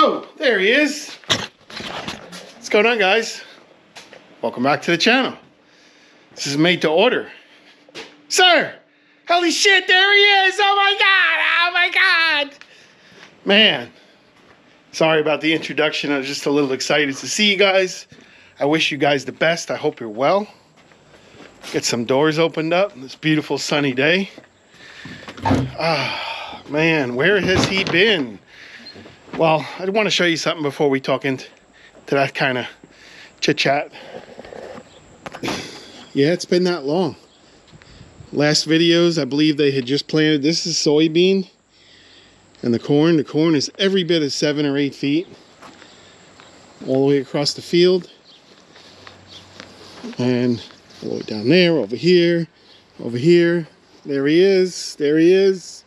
Oh, there he is. What's going on, guys? Welcome back to the channel. This is made to order. Sir! Holy shit, there he is! Oh my god! Oh my god! Man, sorry about the introduction. I was just a little excited to see you guys. I wish you guys the best. I hope you're well. Get some doors opened up on this beautiful sunny day. Ah, man, where has he been? Well, I want to show you something before we talk into that kind of chit-chat. Yeah, it's been that long. Last videos, I believe they had just planted. This is soybean. And the corn is every bit of 7 or 8 feet. All the way across the field. And all the way down there, over here. There he is. There he is.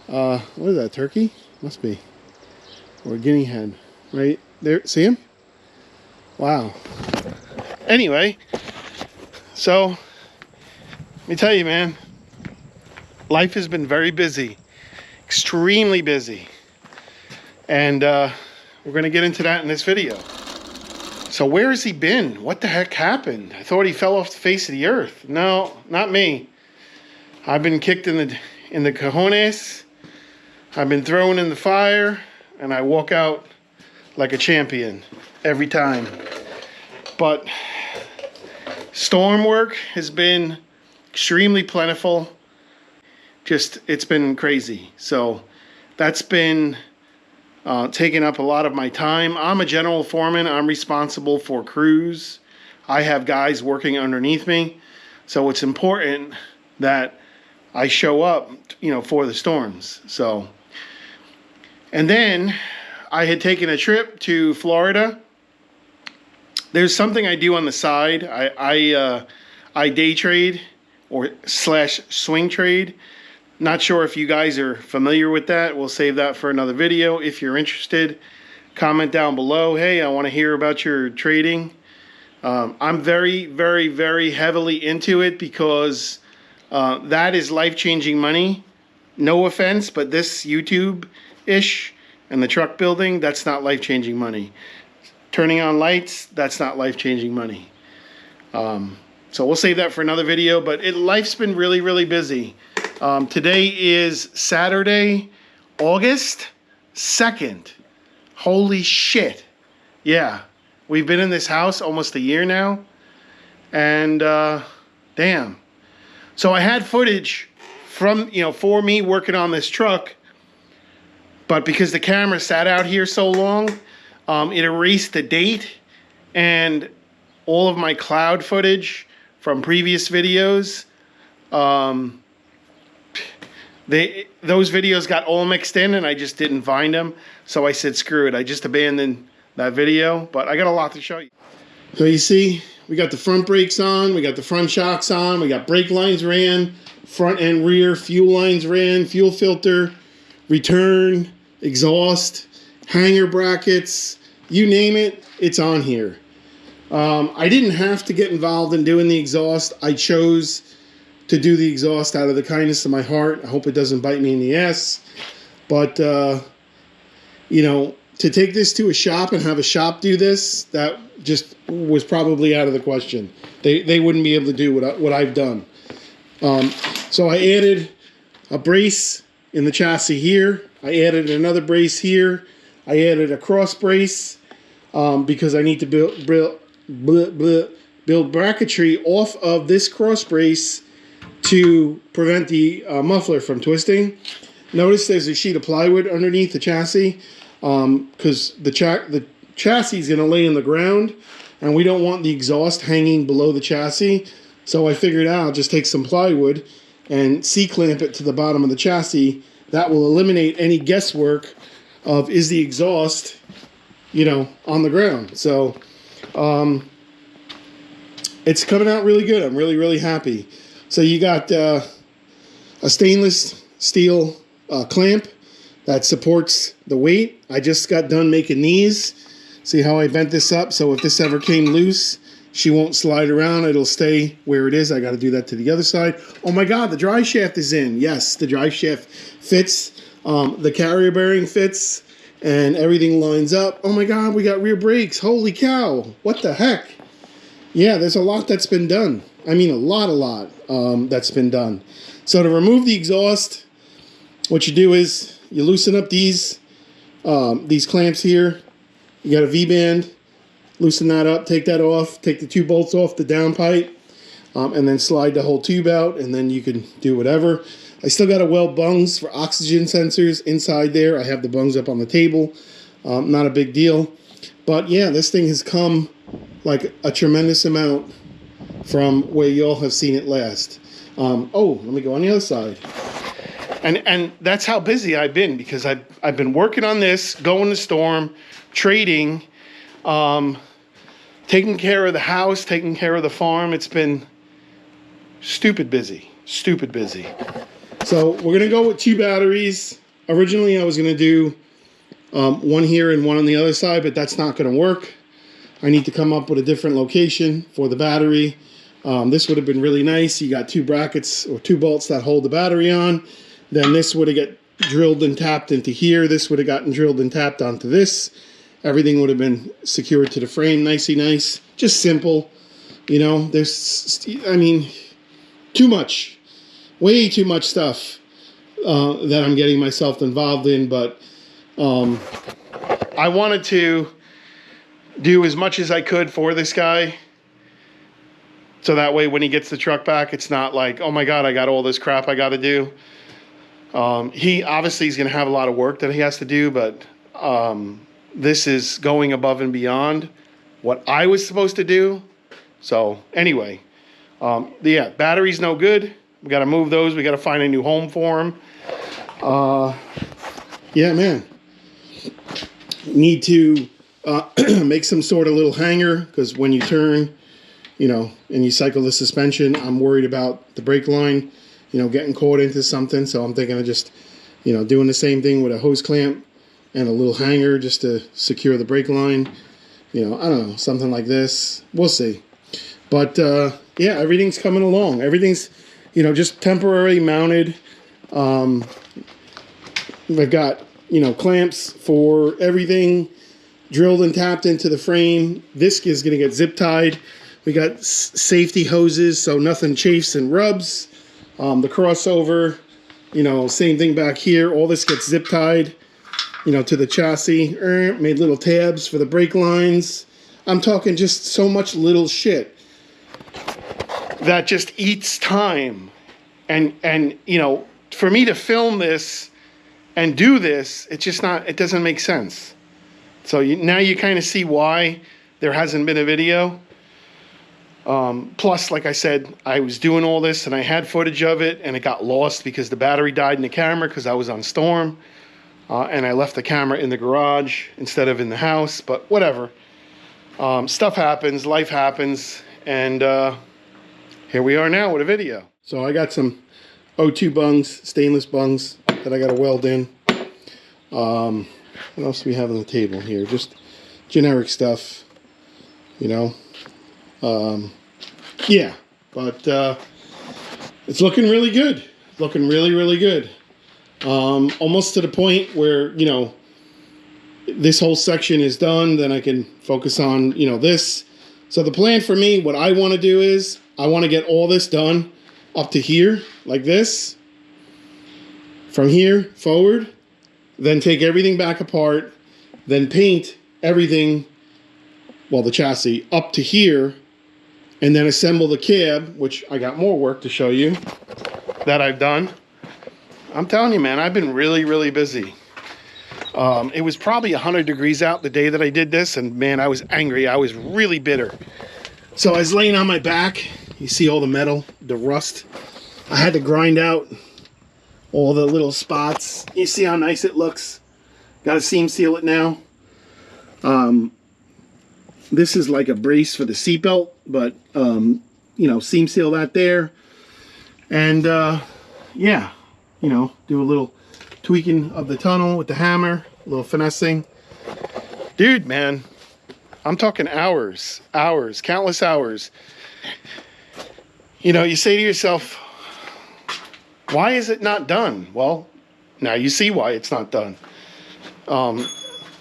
What is that, turkey? Must be. Or a guinea hen. Right there. See him? Wow. Anyway, so let me tell you, man, life has been very busy, extremely busy, and we're going to get into that in this video. So where has he been? What the heck happened? I thought he fell off the face of the earth. No, not me. I've been kicked in the cojones. I've been thrown in the fire, and I walk out like a champion every time. But storm work has been extremely plentiful. Just, it's been crazy. So that's been taking up a lot of my time. I'm a general foreman. I'm responsible for crews. I have guys working underneath me. So it's important that I show up, for the storms. So, and then I had taken a trip to Florida. There's something I do on the side. I day trade or / swing trade. Not sure if you guys are familiar with that. We'll save that for another video. If you're interested, comment down below. Hey, I want to hear about your trading. I'm very, very, very heavily into it because that is life-changing money. No offense, but this YouTube-ish and the truck building, that's not life-changing money. Turning on lights, that's not life-changing money. So we'll save that for another video, but life's been really, really busy. Today is Saturday, August 2nd. Holy shit. Yeah, we've been in this house almost a year now. And damn. So I had footage from, for me working on this truck. But because the camera sat out here so long, it erased the date and all of my cloud footage from previous videos. Those videos got all mixed in and I just didn't find them. So I said, screw it. I just abandoned that video, but I got a lot to show you. So you see, we got the front brakes on, we got the front shocks on, we got brake lines ran, front and rear, fuel lines ran, fuel filter, return, exhaust, hanger brackets, you name it, it's on here. I didn't have to get involved in doing the exhaust. I chose to do the exhaust out of the kindness of my heart. I hope it doesn't bite me in the ass. But, to take this to a shop and have a shop do this, that just was probably out of the question. They wouldn't be able to do what I've done. So I added a brace in the chassis here. I added another brace here. I added a cross brace because I need to build bracketry off of this cross brace to prevent the muffler from twisting. Notice there's a sheet of plywood underneath the chassis because the chassis is going to lay in the ground and we don't want the exhaust hanging below the chassis. So I figured out I'll just take some plywood and C-clamp it to the bottom of the chassis. That will eliminate any guesswork of is the exhaust, on the ground. So it's coming out really good. I'm really, really happy. So you got a stainless steel clamp that supports the weight. I just got done making these. See how I bent this up? So if this ever came loose, she won't slide around. It'll stay where it is. I got to do that to the other side. Oh my God, the drive shaft is in. Yes, the drive shaft fits. The carrier bearing fits. and everything lines up. Oh my God, we got rear brakes. Holy cow. What the heck? Yeah, there's a lot that's been done. I mean, a lot that's been done. So to remove the exhaust, what you do is you loosen up these clamps here. You got a V-band. Loosen that up, take that off, take the 2 bolts off the downpipe, and then slide the whole tube out, and then you can do whatever. I still got to weld bungs for oxygen sensors inside there. I have the bungs up on the table. Not a big deal. But yeah, this thing has come like a tremendous amount from where y'all have seen it last. Oh, let me go on the other side. And that's how busy I've been, because I've been working on this, going to Storm, trading, taking care of the house, taking care of the farm. It's been stupid busy. So we're gonna go with 2 batteries. Originally I was gonna do one here and one on the other side, but that's not gonna work. I need to come up with a different location for the battery. This would have been really nice. You got 2 brackets or 2 bolts that hold the battery on. Then this would have got drilled and tapped into here. This would have gotten drilled and tapped onto this. Everything would have been secured to the frame, nicey nice. Just simple, you know. There's, I mean, too much, way too much stuff that I'm getting myself involved in. But I wanted to do as much as I could for this guy, so that way when he gets the truck back, it's not like, oh my God, I got all this crap I got to do. He obviously is going to have a lot of work that he has to do, but this is going above and beyond what I was supposed to do. So anyway, yeah, battery's no good. We got to move those. We got to find a new home for him. Yeah, man. Need to make some sort of little hanger, because when you turn, you know, and you cycle the suspension, I'm worried about the brake line, you know, getting caught into something. So I'm thinking of just, you know, doing the same thing with a hose clamp and a little hanger just to secure the brake line. You know, I don't know, something like this. We'll see. But yeah, everything's coming along. Everything's, you know, just temporarily mounted. I've got, you know, clamps for everything drilled and tapped into the frame. This is going to get zip tied. We got safety hoses so nothing chafes and rubs. The crossover, you know, same thing back here. All this gets zip tied, you know, to the chassis. Made little tabs for the brake lines. I'm talking just so much little shit that just eats time. And you know, for me to film this and do this, it's just not, it doesn't make sense. So now you kind of see why there hasn't been a video. Plus, like I said, I was doing all this and I had footage of it, and it got lost because the battery died in the camera because I was on Storm. And I left the camera in the garage instead of in the house, but whatever. Stuff happens, life happens, and here we are now with a video. So I got some O2 bungs, stainless bungs that I got to weld in. What else do we have on the table here? Just generic stuff, you know. Yeah, but it's looking really good. Looking really, really good. Almost to the point where, you know, this whole section is done, then I can focus on, you know, this. So the plan for me, what I want to do is, I want to get all this done up to here, like this. From here forward, then take everything back apart, then paint everything, well, the chassis, up to here, and then assemble the cab, which I got more work to show you that I've done. I'm telling you, man, I've been really, really busy. It was probably 100 degrees out the day that I did this, and man, I was angry. I was really bitter. So I was laying on my back. You see all the metal, the rust. I had to grind out all the little spots. You see how nice it looks? Got to seam seal it now. This is like a brace for the seatbelt, but you know, seam seal that there. And yeah, you know, do a little tweaking of the tunnel with the hammer, a little finessing. Dude, man, I'm talking hours, countless hours. You know, you say to yourself, why is it not done? Well, now you see why it's not done.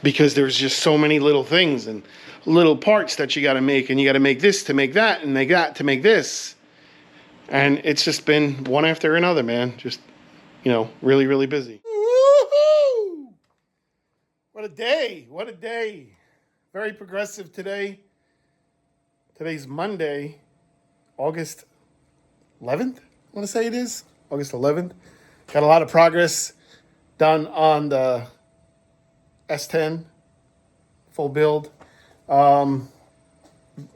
because there's just so many little things and little parts that you got to make, and you got to make this to make that, and make that to make this. And it's just been one after another, man. Just, really, really busy. Woo-hoo! What a day. What a day. Very progressive today. Today's Monday, August 11th, I want to say it is. August 11th. Got a lot of progress done on the S10 full build.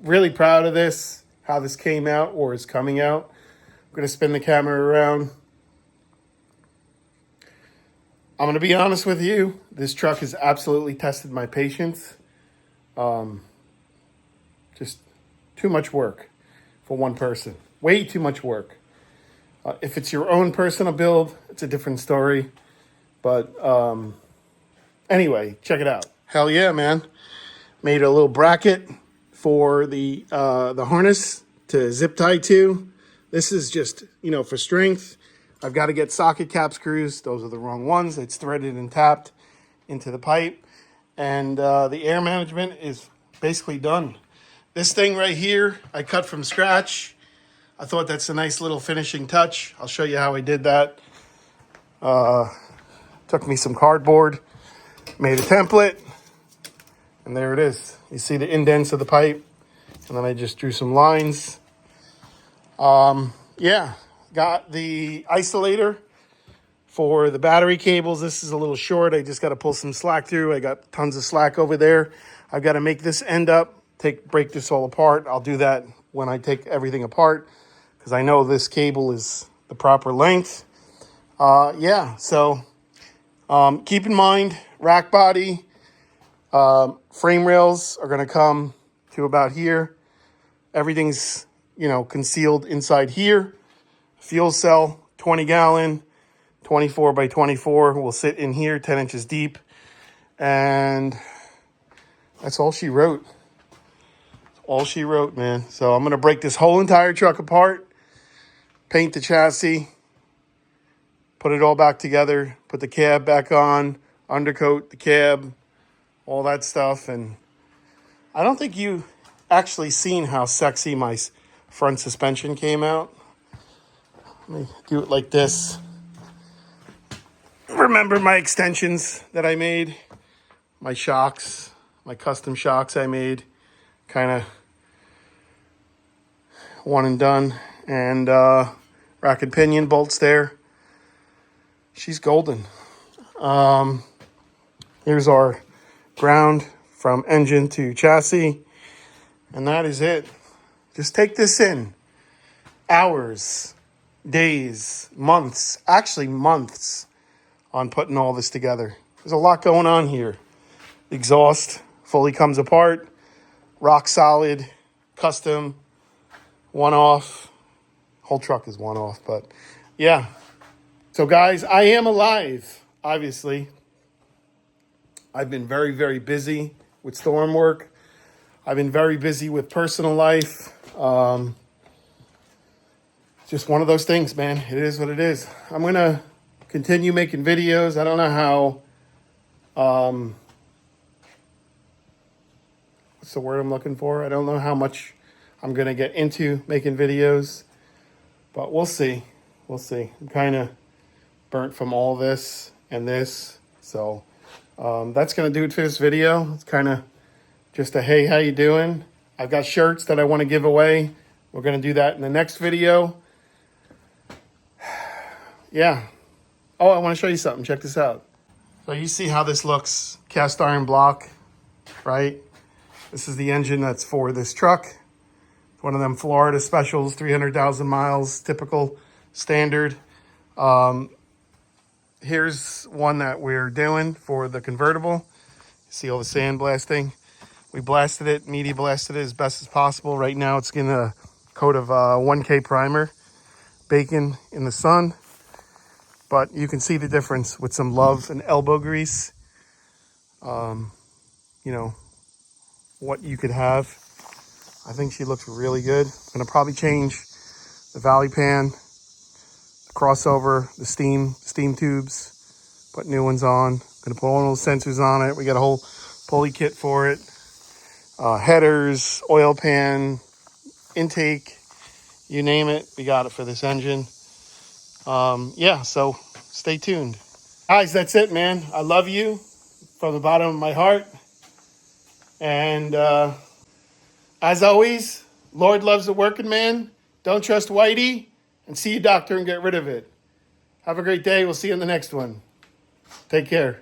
Really proud of this, how this came out or is coming out. I'm going to spin the camera around. I'm going to be honest with you. This truck has absolutely tested my patience. Just too much work for one person. Way too much work. If it's your own personal build, it's a different story. But anyway, check it out. Hell yeah, man. Made a little bracket for the harness to zip tie to. This is just, for strength. I've got to get socket cap screws. Those are the wrong ones. It's threaded and tapped into the pipe. And the air management is basically done. This thing right here, I cut from scratch. I thought that's a nice little finishing touch. I'll show you how I did that. Took me some cardboard, made a template, and there it is. You see the indents of the pipe, and then I just drew some lines. Yeah, got the isolator for the battery cables. This is a little short. I just got to pull some slack through. I got tons of slack over there. I've got to make this end up, break this all apart. I'll do that when I take everything apart, because I know this cable is the proper length. Yeah, so keep in mind, rack body, frame rails are going to come to about here. Everything's, concealed inside here. Fuel cell, 20 gallon, 24 by 24 will sit in here, 10 inches deep. And that's all she wrote. All she wrote, man. So I'm going to break this whole entire truck apart, paint the chassis, put it all back together, put the cab back on, undercoat the cab, all that stuff. And I don't think you actually seen how sexy my front suspension came out. Let me do it like this. Remember my extensions that I made? My shocks, my custom shocks I made. Kind of one and done. And rack and pinion bolts there. She's golden. Here's our ground from engine to chassis. And that is it. Just take this in. Hours, days, months, actually months on putting all this together. There's a lot going on here. The exhaust fully comes apart. Rock solid, custom, one off. Whole truck is one off, but yeah. So guys, I am alive, obviously. I've been very, very busy with storm work. I've been very busy with personal life. Just one of those things, man. It is what it is. I'm going to continue making videos. I don't know how, what's the word I'm looking for? I don't know how much I'm going to get into making videos, but we'll see. We'll see. I'm kind of burnt from all this and this. So that's going to do it for this video. It's kind of just a, hey, how you doing? I've got shirts that I want to give away. We're going to do that in the next video. Yeah. Oh, I want to show you something. Check this out. So you see how this looks. Cast iron block, right? This is the engine that's for this truck. It's one of them Florida specials, 300,000 miles, typical, standard. Here's one that we're doing for the convertible. See all the sand blasting? We blasted it, media blasted it as best as possible. Right now it's in a coat of 1K primer, baking in the sun. But you can see the difference with some love and elbow grease. What you could have. I think she looks really good. I'm gonna probably change the valley pan, the crossover, the steam tubes, Put new ones on. Gonna put all those sensors on it. We got a whole pulley kit for it. Headers, oil pan, intake, you name it, we got it for this engine. Yeah, so stay tuned. Guys, that's it, man. I love you from the bottom of my heart. And as always, Lord loves the working man. Don't trust Whitey. And see you, doctor, and get rid of it. Have a great day. We'll see you in the next one. Take care.